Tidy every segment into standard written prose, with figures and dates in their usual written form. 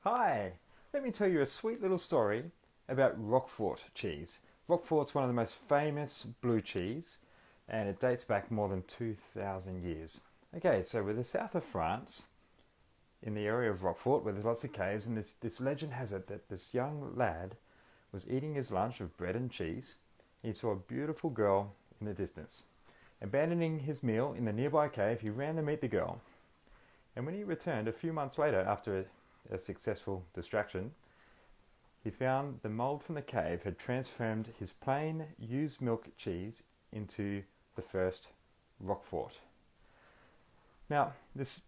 Hi! Let me tell you a sweet little story about Roquefort cheese. Roquefort's one of the most famous blue cheese and it dates back more than 2,000 years. Okay, so we're the south of France in the area of Roquefort where there's lots of caves, and this legend has it that this young lad was eating his lunch of bread and cheese. He saw a beautiful girl in the distance. Abandoning his meal in the nearby cave, he ran to meet the girl. And when he returned a few months later after a successful distraction, he found the mold from the cave had transformed his plain used milk cheese into the first Roquefort. Now, this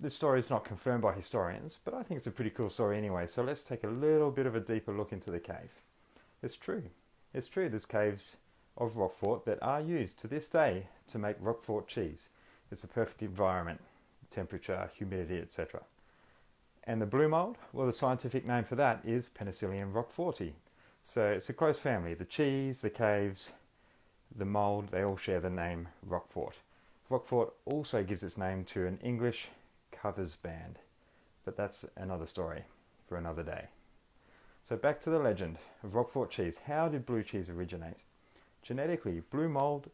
story is not confirmed by historians, but I think it's a pretty cool story anyway, so let's take a little bit of a deeper look into the cave. It's true. It's true there's caves of Roquefort that are used to this day to make Roquefort cheese. It's a perfect environment, temperature, humidity, etc. And the blue mold, well, the scientific name for that is Penicillium roqueforti. So it's a close family. The cheese, the caves, the mold, they all share the name Roquefort. Roquefort also gives its name to an English covers band, but that's another story for another day. So back to the legend of Roquefort cheese. How did blue cheese originate? Genetically, blue mold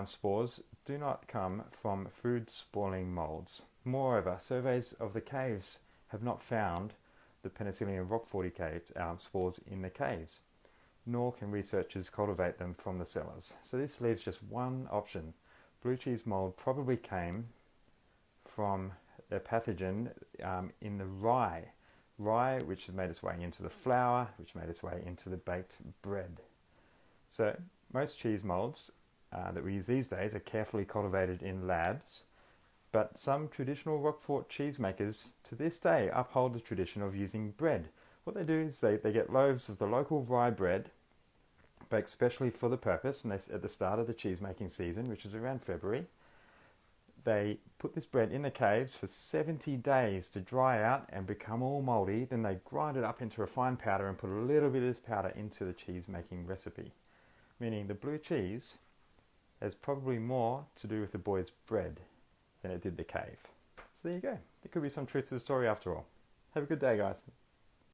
spores do not come from food spoiling molds. Moreover, surveys of the caves have not found the Penicillium roqueforti spores in the caves, nor can researchers cultivate them from the cellars. So this leaves just one option. Blue cheese mold probably came from a pathogen in the rye, which has made its way into the flour, which made its way into the baked bread. So most cheese molds that we use these days are carefully cultivated in labs, but some traditional Roquefort cheesemakers to this day uphold the tradition of using bread. What they do is they get loaves of the local rye bread, baked specially for the purpose, and at the start of the cheese making season, which is around February, they put this bread in the caves for 70 days to dry out and become all moldy. Then they grind it up into a fine powder and put a little bit of this powder into the cheese making recipe. Meaning the blue cheese has probably more to do with the boy's bread than it did the cave. So there you go. There could be some truth to the story after all. Have a good day, guys.